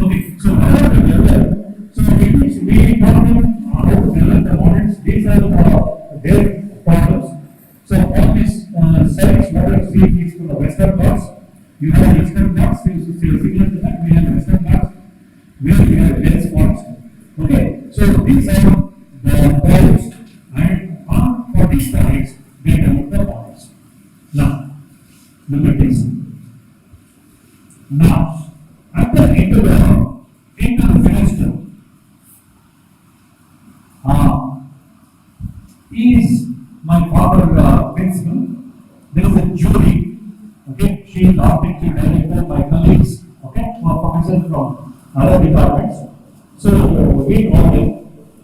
Okay, so whatever the develop, so it is we problem how to develop the models. These are their problems. So all these sites, whatever see is to the western Ghats. You have eastern Ghats, similar to that we have western Ghats, where we have dense forest. Okay, so these are the problems, and for these sites they develop the models. Now, look at this. Now, at the end of the semester, is my father principal. There is a jury. Okay, she is objective director, my colleagues. Okay, professors from other departments. So we call them.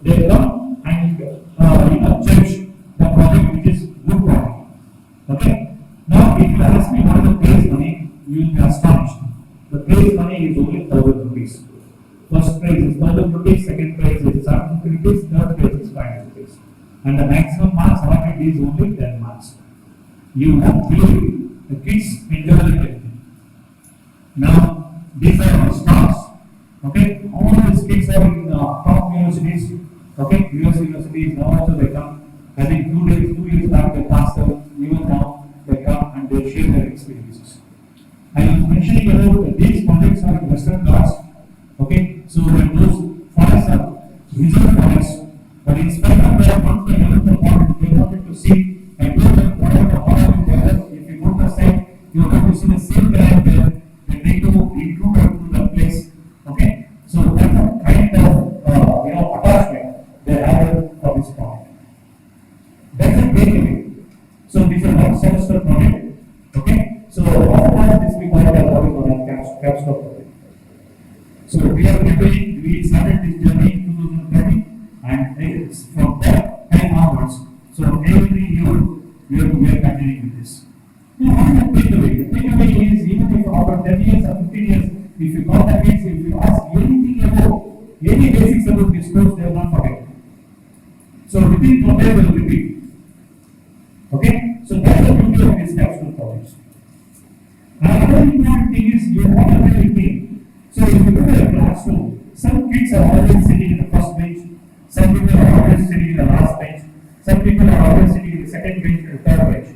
They come and judge the project which is good project. Okay. Now, if you ask me what is the prize money, you will be astonished. The prize money is only 1,000 rupees. First prize is 1,000 rupees, second prize is 750 rupees, third prize is 500 rupees. And the maximum marks allotted is only 10 marks. You won't believe the kids enjoy everything. Now, these are our stars. Okay, all these kids are in top universities. Okay, US universities, now also they come. I think 2 years back they passed out, even now they come and they share their experiences. I was mentioning about these projects are in Western Ghats. Okay, so when those forests are reserve forests, but in spite of that, once they develop the forest, they wanted to see and know that whatever the forest is there, if you go to the site, you are going to see the same ground there, they try to improve to the place. Okay, so that's a kind of attachment they have for this project. That's a great way. So this is a one semester project. Okay, so after this we call it as Capstone Project. So we are preparing. We started this journey in 2030, and it's from that time onwards. So every year we are continuing with this. Now, what is the takeaway? The takeaway is even if after 10 years or 15 years, if you call the kids, if you ask anything about any basics about this course, they will not forget. So repeat what they will repeat. Okay? So that's the beauty of this capstone project. Another important thing is you want to really think. So if you look at a classroom, some kids are always sitting in the first bench, some people are always sitting in the last bench, some people are always sitting in the second bench and the third bench.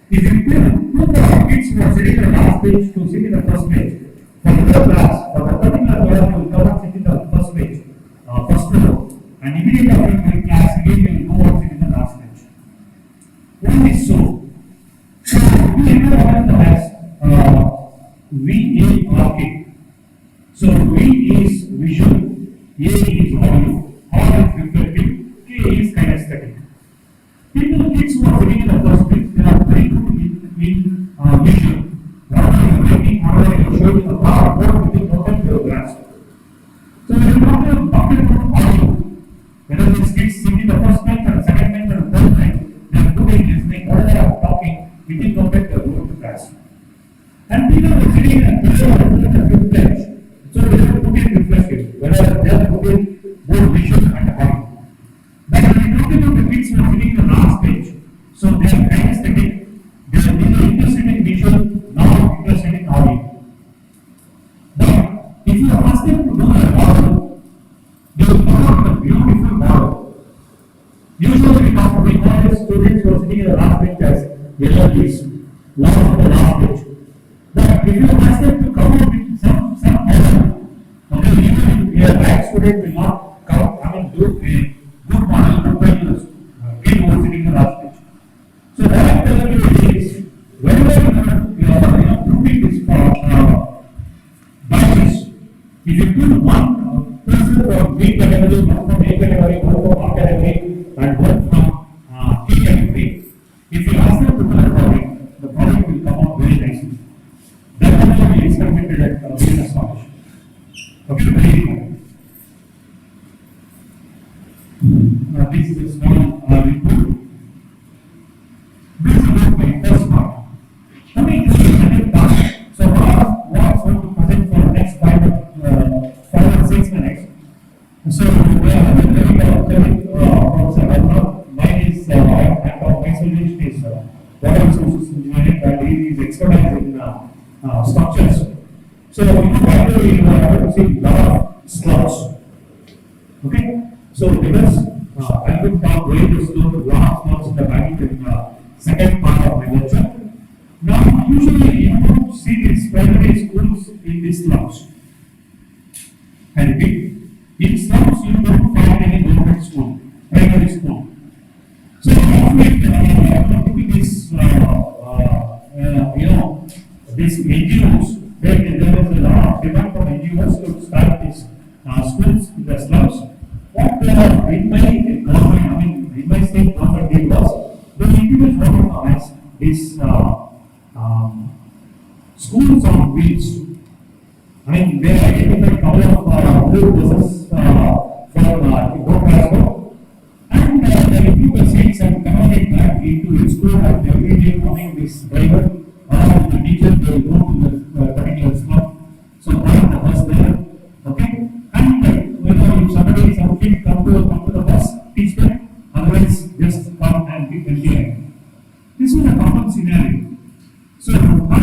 If you put the kids who are sitting in the last bench to sit in the first bench, for the class, for the particular class, you will come and sit in the first bench, first row, and immediately after your class, again you will go and sit in the last bench. Why is so? So we have as VARK. So V is visual, A is audio, R is reflective, K is kinesthetic. Kids who are sitting in the first bench, they are very good in visual. Rather than making order and showing the power board within protect your grasp. So when you talk about audio, whether these kids sitting in the first bench or the second bench or the third bench, they are good in listening, whether they are talking, within protect their grasp. And people are sitting in the fifth bench, so they are good in reflective, whether they are good in both visual and audio. But when you talk about the kids who are sitting in the last bench, so they are kinesthetic, they are neither interested in visual nor interested in audio. But if you ask them to do the model, they will come out with a beautiful model. Usually we call the students who are sitting in the last bench as LLBs, last of the last bench. But if you ask them to come up with some model, okay, even if a bad student will not come, do a good model by the kid who is sitting in the last bench. So what I am telling you is, whenever you are proving this bias, if you put one person from B category, one from A category, one from R category, and one from T category, if you ask them to do the project will come out very nicely. That also we experimented at BMSCE College. Okay, very important. This is a small report. This is my first part. Coming to the second part, so what's going to present for the next 5 or 6 minutes. So we are telling Professor Raghunath, mine is my solution is water resources engineering, and he is expertise in structures. So, Bangalore, you have seen a lot of slums. Okay? So, because I will talk very slow, lot of slums in the Bangalore in the second part of my lecture. Now, usually you don't see these primary schools in these slums. And repeat, in slums you don't find any government school, primary school. So, often this, these NGOs, there was a lot of demand from NGOs to start these schools in the slums. What in my government, in my state government did was, they introduced what we call as these schools on wheels. I mean, they identified a couple of new buses for road transport, and they improve the seats and convert back into a school, and every day morning this driver or the teacher will go to the particular spot. So, park the bus there, okay? And if somebody, some kid come to the bus, teach them, otherwise just come and be engineering. This was a common scenario. So, my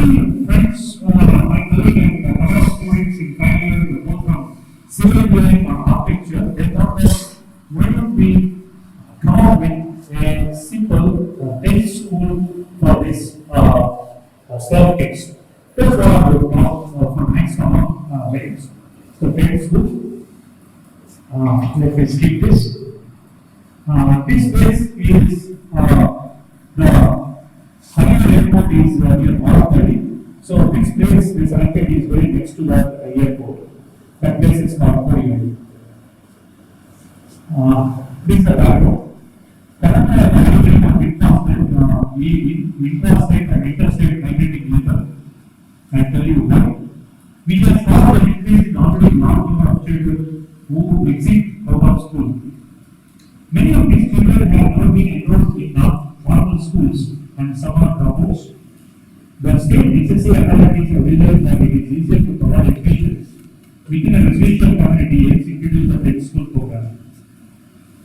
friends, my colleague and other students in Bangalore, both from civil engineering or architecture, they thought that why don't we come up with a simple day school for this slum kids. That's what I will talk for next minutes. So, day school. Let me skip this. This place is the Higher airport is near Marathali. So this place, this arcade is very next to that airport. That place is called Korea. This is the Bangalore. Currently, I am doing a interstate and interstate migrating method. I'll tell you why. We just saw the increase in already large number of children who exit out of school. Many of these children have not been enrolled in formal schools and some are dropouts. The state HSC authorities have realized that it is easier to provide education within a residential community and introduce a tech school program.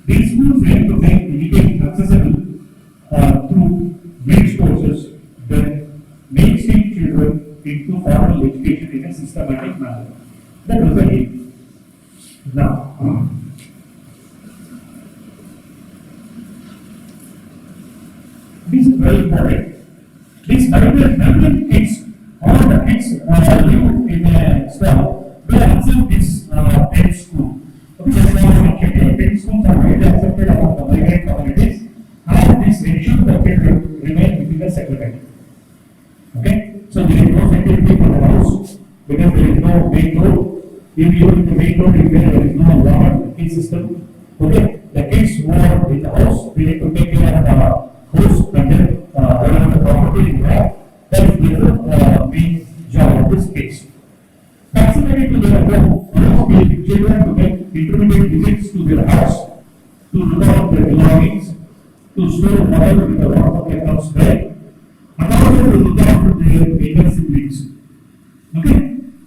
These schools aim to make education accessible through bridge courses that mainstream children into formal education in a systematic manner. That was the aim. Now, this is very important. These Nigerian kids, all the kids live in a slum, they accept this tech school. Okay, that's why I mentioned tech schools are widely accepted among the migrant communities, and this ensures that children remain within the settlement. Okay, so there is no security for the house because there is no main road. If you in the main road is there is no water key system. Okay, the kids who are in the house, they need to take care of the host and then whatever the property is there, that is the main job of this case. Proximity to their home allows the children to make intermediate visits to their house, to look out their belongings, to store water with the water that comes there, and also to look after their younger siblings. Okay?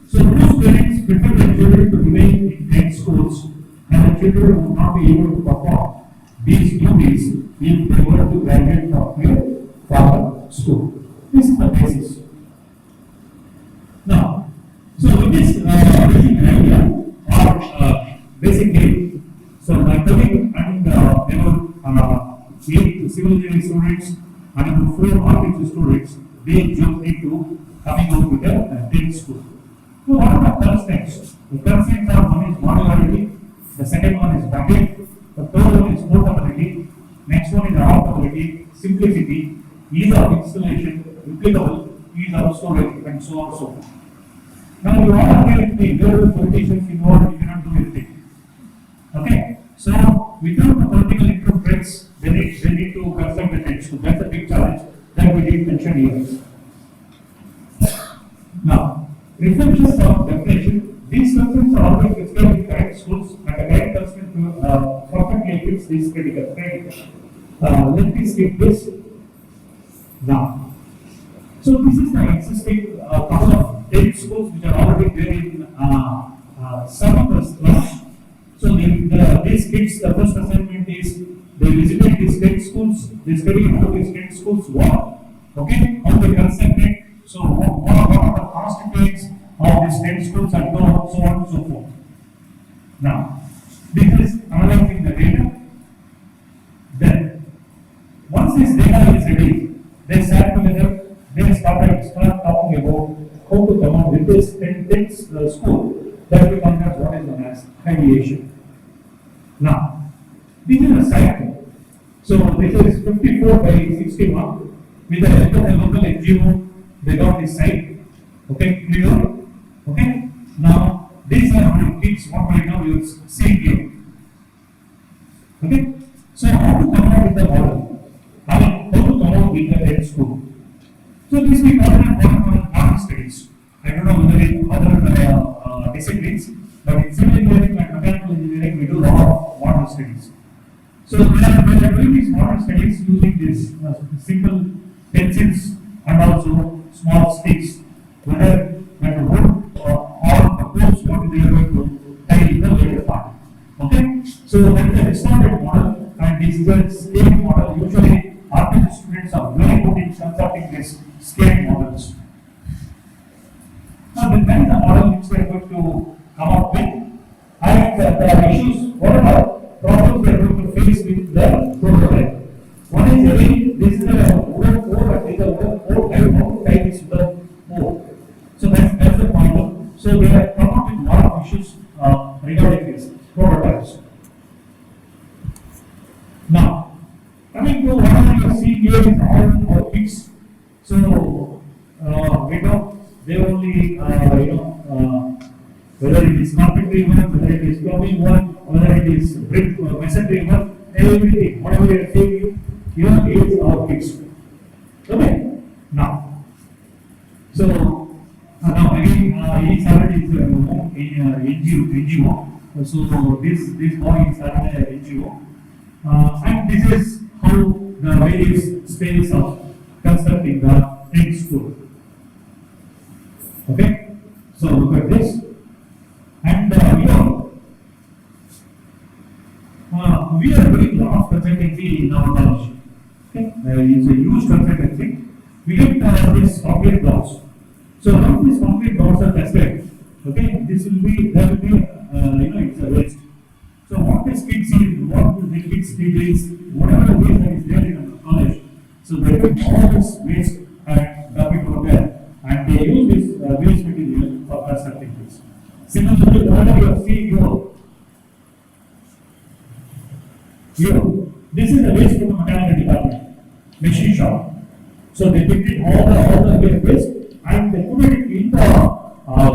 So most parents prefer their children to remain in tech schools, and the children will not be able to perform these duties if they were to graduate from their formal school. This is the basis. Now, so with this basic idea or basically, so my colleague and there were 8 civil engineering students and 4 architecture students, they jumped into coming out with a tech school. So what are the constraints? The constraints are one is modularity, the second one is budget, the third one is portability, next one is adaptability, simplicity, ease of installation, replicable, ease of storage, and so on and so forth. Now you all agree with me, there are politicians involved, you cannot do anything. Okay? So without the political interference, they need to construct the tech school. That's a big challenge that we did mention here. Now, reflections of definition. These concepts are always described in correct schools, and the correct concept perfectly fits this critical. Let me skip this. Now, so this is the existing couple of tech schools which are already there in some of the slums. So these kids, the first assignment is they visited these tech schools, they study how these tech schools work, okay, how they construct it. So what are the constituents of these 10 schools and so on and so forth. Now, this is analyzing the data. Then, once this data is ready, they start together, they start talking about how to come up with this 10 school that we conduct what is known as ideation. Now, this is a cycle. So, this is 54 by 61 with the help of the local NGO, they got this site. Okay, clear? Okay, now these are our kids, what right now you see here. Okay, so how to come up with the model? How to come up with the head school? So this we call it modern studies. I don't know whether in other disciplines, but in civil engineering and mechanical engineering we do a lot of modern studies. So we are doing these modern studies using this simple pencils and also small sticks. Whether when the wood or the poles what they are going to tie in the later part. Okay? So that is a distorted model and this is a scale model. Usually architecture students are very good in constructing these scale models. Now then the model which we are going to come up with and the issues, what are problems we are going to face with the prototype. One is again, this is a wooden core and this is a wooden core and how to tie this to the core. So that's the problem. So they have come up with a lot of issues regarding these prototypes. Now, coming to what you see here is all our fixed. So we know they only whether it is concrete work, whether it is plumbing work, whether it is brick masonry work, everything, whatever they are saying you, here is our fixed. Okay. Now, so now again, each already is NGO. So this boy is already an NGO, and this is how the various stages of constructing the end school. Okay, so look at this, and we are doing a lot of consultancy in our college. Okay, it's a huge consultancy. We get these concrete blocks. So now these concrete blocks are tested. Okay, this will be there will be it's a waste. So what these kids see, what the kids did is whatever waste that is there in the college. So they take all this waste and dump it over there, and they use this waste material for constructing this. Similarly, whatever you are seeing here, this is the waste from the mechanical department, machine shop. So they picked it all the waste and they put it in the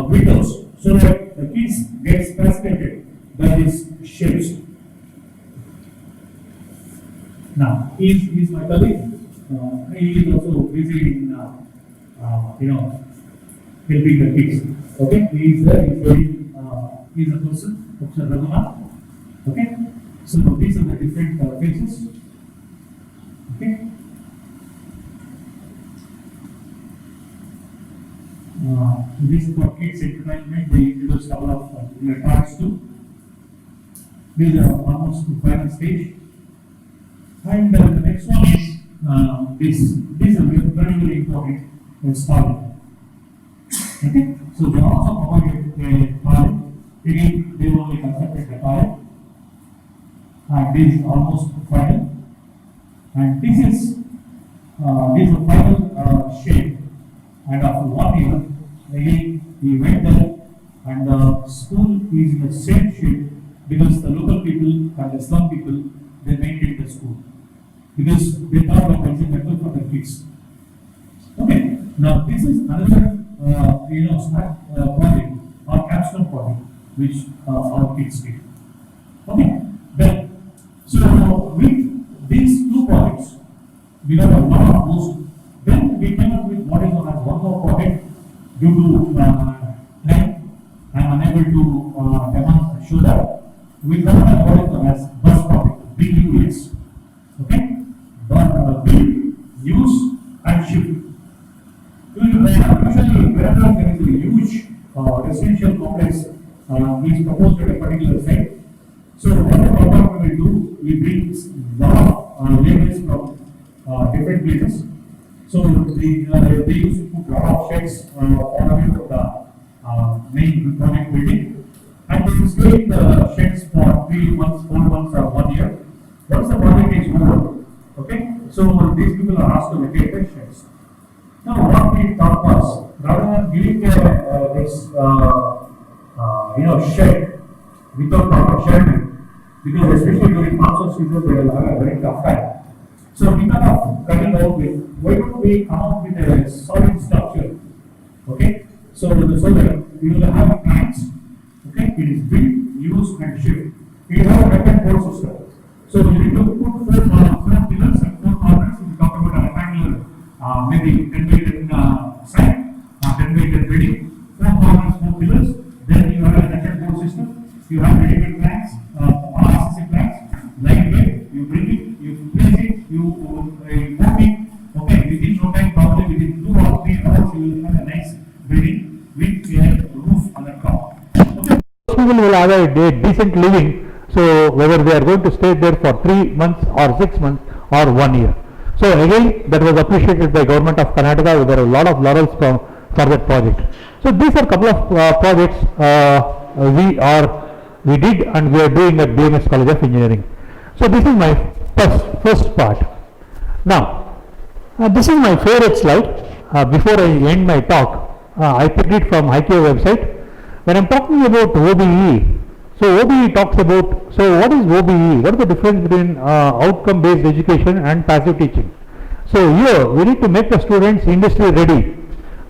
windows so that the kids get fascinated by these shapes. Now, he is my colleague. He is also busy in helping the kids. Okay, he is there. He is a person, Professor Raghunath. Okay, so these are the different phases. Okay. This for kids entertainment, they introduce a couple of electronics too. These are almost to final stage. And the next one is these are very important installing. Okay, so they also provided a toilet. Again, they only constructed the toilet. And this is almost final. And this is a final shape. And after 1 year, again we went there, and the school is in the same shape because the local people and the slum people they maintained the school because they thought that it is better for the kids. Okay, now this is another smart project or Capstone project which our kids did. Okay, then so with these two projects, we got a lot of those. Then we came up with what is known as one more project. Due to time, I am unable to show that. We got what is known as bus project, BUS. Okay? But build, use, and shift. Usually, wherever there is a huge residential complex is proposed at a particular site. So, what the program will do, we bring a lot of laborers from different places. So they used to put a lot of sheds all away from main project building, and they will stay in the sheds for 3 months, 4 months, or 1 year. Once the project is over, okay, so these people are asked to vacate the sheds. Now, what we thought was, rather than giving this shed without proper shelter, because especially during monsoon season they will have a very tough time. So we thought of coming out with, why don't we come out with a solid structure? Okay, so that we will have plants. Okay, it is built, used, and shipped. We have a back-and-forth system. So you need to put four pillars and 4 corners. If you talk about a rectangular, maybe 10 by 10 side, 10 by 10 building, 4 corners, 4 pillars. Then you have a back-and-forth system. You have ready-made planks, RCC planks, lightweight. You bring it, you place it, you move it. Okay, within no time, probably within 2 or 3 hours, you will have a nice building with a roof on the top. Okay. People will have a decent living. So whether they are going to stay there for 3 months or 6 months or 1 year. So again, that was appreciated by Government of Karnataka. There are a lot of laurels for that project. So these are a couple of projects we did and we are doing at BMS College of Engineering. So this is my first part. Now, this is my favorite slide. Before I end my talk, I picked it from IKEA website. When I am talking about OBE, so OBE talks about, so what is OBE? What is the difference between outcome based education and passive teaching? So here we need to make the students industry ready.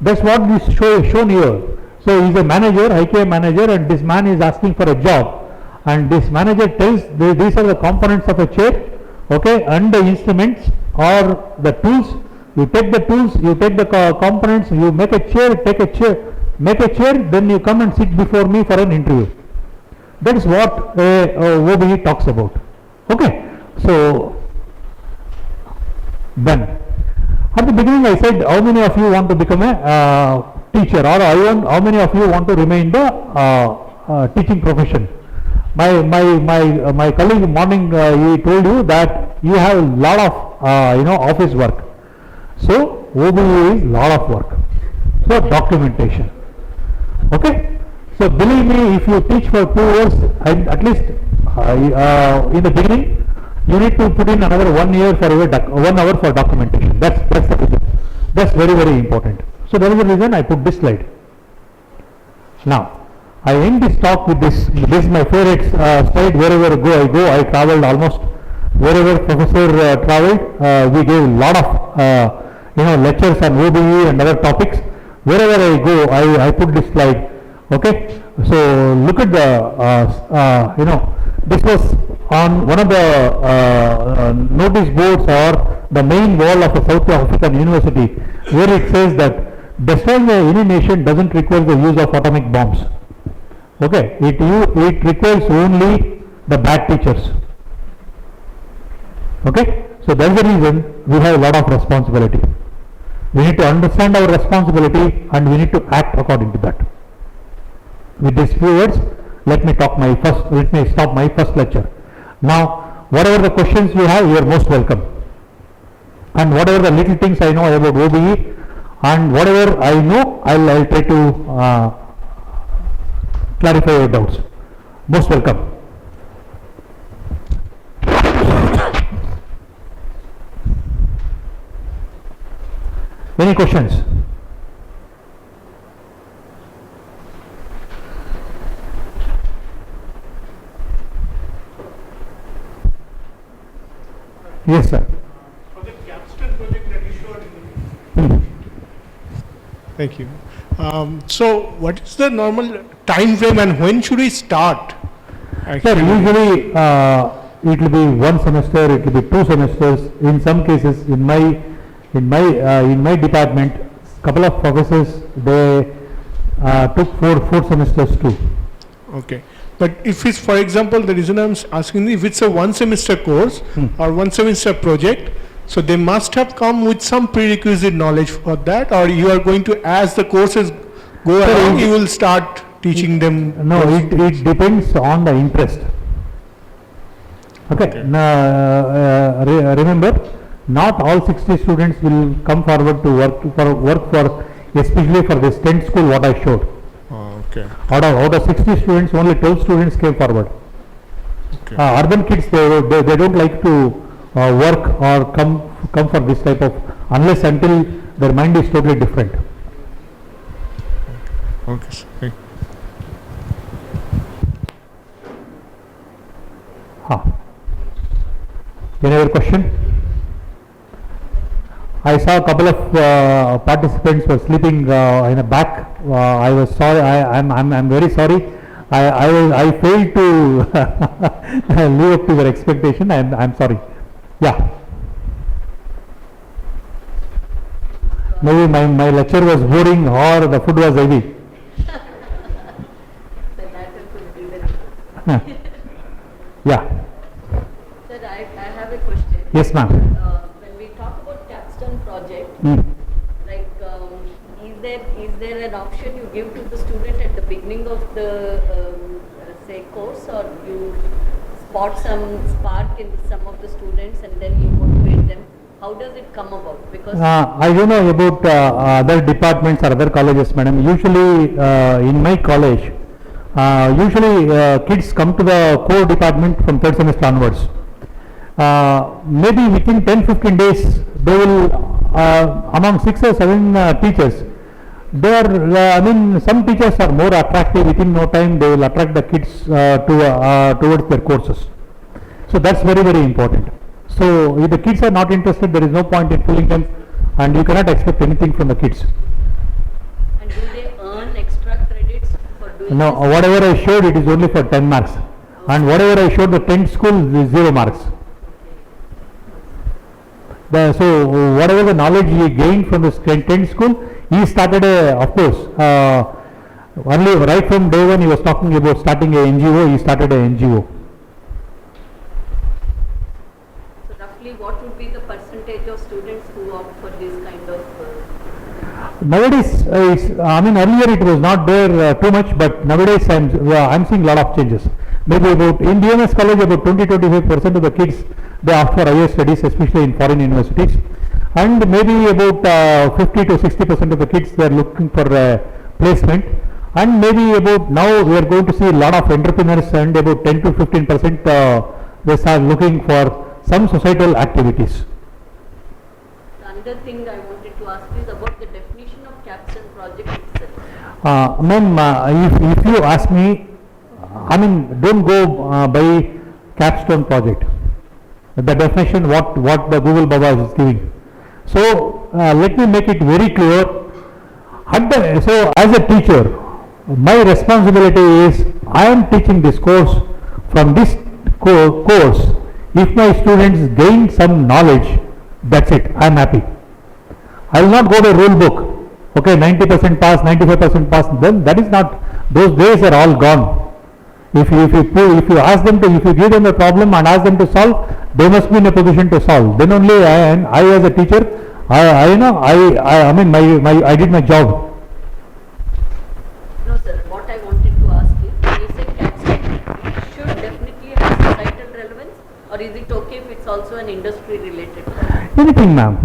That's what is shown here. So he's a manager, IKEA manager, and this man is asking for a job, and this manager tells these are the components of a chair, okay, and the instruments or the tools. You take the tools, you take the components, you make a chair, make a chair, then you come and sit before me for an interview. That is what OBE talks about. Okay, so then at the beginning I said, how many of you want to become a teacher, or how many of you want to remain the teaching profession? My colleague morning he told you that you have a lot of office work. So OBE is lot of work. So documentation. Okay. So believe me, if you teach for 2 years, and at least in the beginning, you need to put in another 1 year for 1 hour for documentation. That's the reason. That's very, very important. So that is the reason I put this slide. Now, I end this talk with this. This is my favorite slide. Wherever I go, I traveled almost wherever professor traveled. We gave a lot of lectures on OBE and other topics. Wherever I go, I put this slide. Okay, so look at the this was on one of the notice boards or the main wall of a South African university, where it says that destroying any nation doesn't require the use of atomic bombs. Okay, it requires only the bad teachers. Okay, so that's the reason we have a lot of responsibility. We need to understand our responsibility and we need to act according to that. With these few words, let me stop my first lecture. Now, whatever the questions you have, you are most welcome. And whatever the little things I know about OBE and whatever I know, I'll try to clarify your doubts. Most welcome. Any questions? Yes, sir. For the Capstone project that you showed in the Thank you. So, what is the normal time frame and when should we start? Sir, usually it will be 1 semester, it will be 2 semesters. In some cases, in my department, couple of professors they took four semesters too. Okay. But if it's, for example, the reason I'm asking, if it's a 1 semester course or 1 semester project, so they must have come with some prerequisite knowledge for that, or you are going to, as the courses go along, you will start teaching them? No, it depends on the interest. Okay. Now, remember, not all 60 students will come forward to work for especially for this 10th school what I showed. Okay. Out of 60 students, only 12 students came forward. Okay. Urban kids, they don't like to work or come for this type of, unless until their mind is totally different. Okay, sir. Thank you. Any other question? I saw a couple of participants were sleeping in the back. I was sorry. I'm very sorry. I failed to live up to their expectation. I'm sorry. Yeah. Maybe my lecture was boring or the food was heavy. The latter could be very. Yeah. Sir, I have a question. Yes, ma'am. When we talk about Capstone project, Mm. like, is there an option you give to the student at the beginning of the say course, or you spot some spark in some of the students and then you motivate them? How does it come about? Because I don't know about other departments or other colleges, madam. Usually, in my college, kids come to the core department from third semester onwards. Maybe within 10-15 days, they will, among 6 or 7 teachers, they are, some teachers are more attractive. Within no time, they will attract the kids towards their courses. So that's very, very important. So if the kids are not interested, there is no point in pulling them, and you cannot expect anything from the kids. and do they earn extra credits for doing No, this? whatever I showed, it is only for 10 marks, and whatever I showed the 10th school is 0 marks. So whatever the knowledge he gained from the 10th school, he started of course, only right from day one he was talking about starting a NGO, he started a NGO. So roughly what would be the percentage of students who opt for this kind of Nowadays, earlier it was not there too much, but nowadays I'm seeing a lot of changes. Maybe about, in BMS college, about 20-25% of the kids, they opt for higher studies, especially in foreign universities. And maybe about 50-60% of the kids, they are looking for placement. And maybe about, now we are going to see a lot of entrepreneurs, and about 10-15% they start looking for some societal activities. Another thing I wanted to ask is about the definition of Capstone project itself. Ma'am, if you ask me, don't go by Capstone project. The definition what the Google Baba is giving. So let me make it very clear. So as a teacher, my responsibility is I am teaching this course. From this course, if my students gain some knowledge, that's it. I am happy. I will not go to rule book. Okay, 90% pass, 95% pass. Then that is not. Those days are all gone. If you ask them to, if you give them a problem and ask them to solve, they must be in a position to solve. Then only I as a teacher, I did my job. No sir, what I wanted to ask is, when you say Capstone, it should definitely have societal relevance, or is it okay if it's also an industry related project? Anything, ma'am.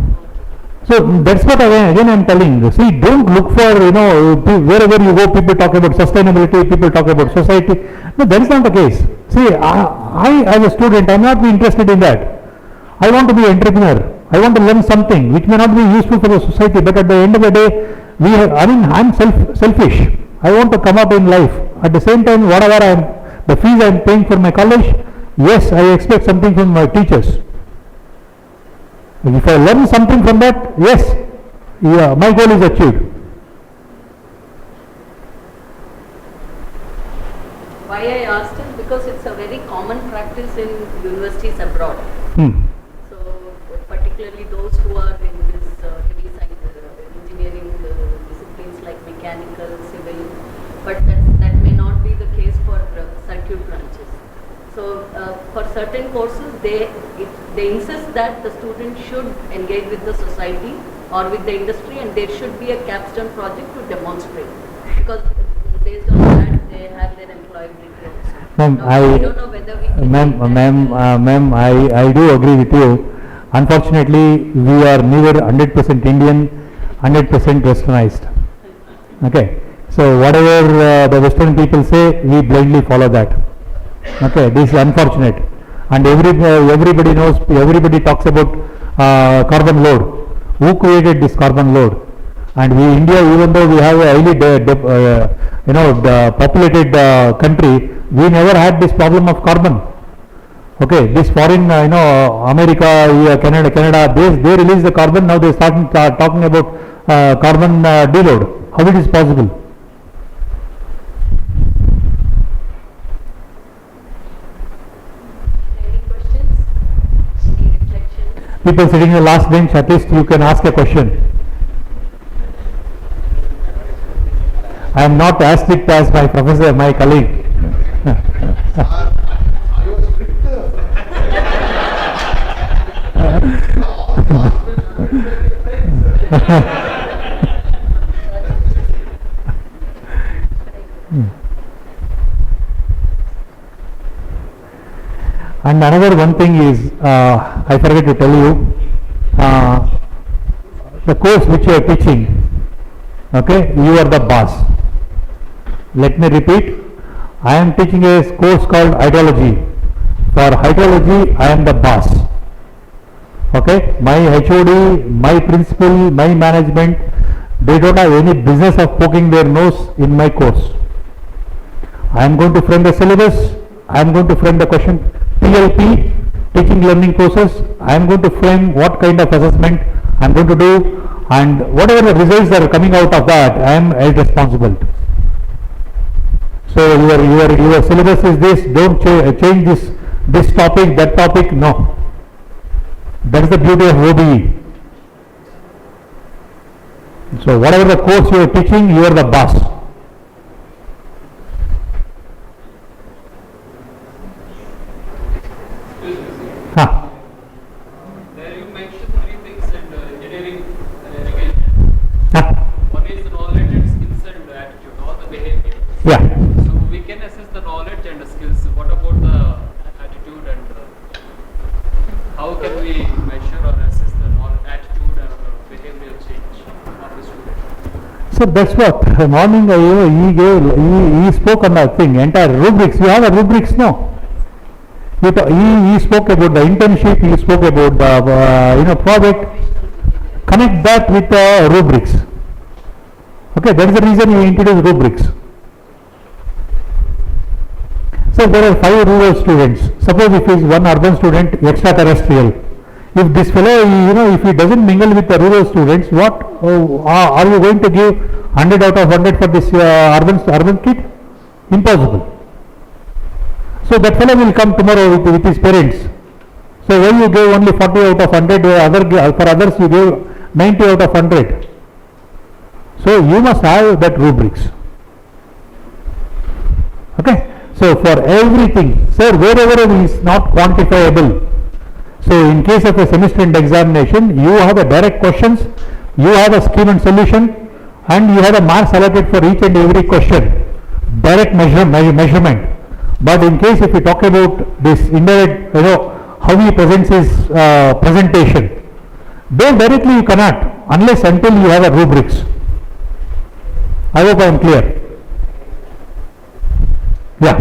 So that's what again I'm telling. See, don't look for, wherever you go, people talk about sustainability, people talk about society. No, that is not the case. See, I as a student, I'm not be interested in that. I want to be an entrepreneur. I want to learn something which may not be useful for the society, but at the end of the day, I'm selfish. I want to come up in life. At the same time, whatever the fees I'm paying for my college, yes, I expect something from my teachers. If I learn something from that, yes, my goal is achieved. Why I asked is because it's a very common practice in universities abroad. So particularly those who are in this heavy science, engineering disciplines like mechanical, civil, but that may not be the case for circuit branches. So for certain courses, they insist that the student should engage with the society or with the industry, and there should be a capstone project to demonstrate, because based on that they have their employability also. Ma'am, Now, I don't know whether we can ma'am, I do agree with you. Unfortunately, we are neither 100% Indian, 100% westernized. Okay. So whatever the Western people say, we blindly follow that. Okay, this is unfortunate. And everybody knows, everybody talks about carbon load. Who created this carbon load? And we, India, even though we have a highly populated country, we never had this problem of carbon. Okay, this foreign, America, Canada, they release the carbon. Now they start talking about carbon deload. How it is possible? Any questions? Any reflections? People sitting in the last bench, at least you can ask a question. I am not as strict as my professor, my colleague. And another one thing is, I forgot to tell you, the course which you are teaching, okay, you are the boss. Let me repeat, I am teaching a course called hydrology. For hydrology, I am the boss. Okay, my HOD, my principal, my management, they don't have any business of poking their nose in my course. I am going to frame the syllabus, I am going to frame the question, TLP, teaching learning process, I am going to frame what kind of assessment I am going to do, and whatever the results that are coming out of that, I am held responsible. So your syllabus is this, don't change this topic, that topic, no. That is the beauty of OBE. So whatever the course you are teaching, you are the boss. Huh. There you mentioned three things in engineering education. Huh. One is the knowledge and skills and attitude, or the behavior. Yeah. So we can assess the knowledge and the skills. What about the attitude and how can we measure or assess the knowledge, attitude and behavioral change of the student? So that's what morning he spoke on that thing, entire rubrics. You have a rubrics now. He spoke about the internship. He spoke about the project. Connect that with the rubrics. Okay, that is the reason he introduced rubrics. So there are 5 rural students. Suppose if he is one urban student, extraterrestrial. If this fellow, if he doesn't mingle with the rural students, what are you going to give 100 out of 100 for this urban kid? Impossible. So that fellow will come tomorrow with his parents. So when you gave only 40 out of 100, for others you gave 90 out of 100. So you must have that rubrics. Okay. So for everything, sir, wherever it is not quantifiable. So in case of a semester end examination, you have the direct questions, you have a scheme and solution, and you have the marks allotted for each and every question. Direct measurement. But in case if we talk about this indirect, how he presents his presentation, then directly you cannot, unless until you have a rubrics. I hope I am clear. Yeah.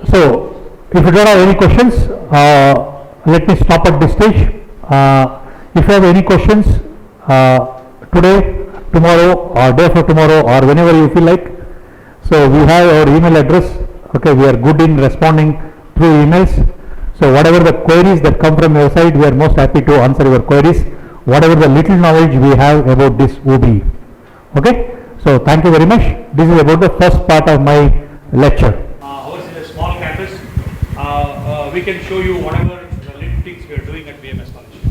So, if you don't have any questions, let me stop at this stage. If you have any questions, today, tomorrow, or day after tomorrow, or whenever you feel like, so we have our email address. Okay, we are good in responding through emails. So, whatever the queries that come from your side, we are most happy to answer your queries. Whatever the little knowledge we have about this OBE. Okay, so thank you very much. This is about the first part of my lecture. Ours is a small campus. We can show you whatever the little things we are doing at BMS College.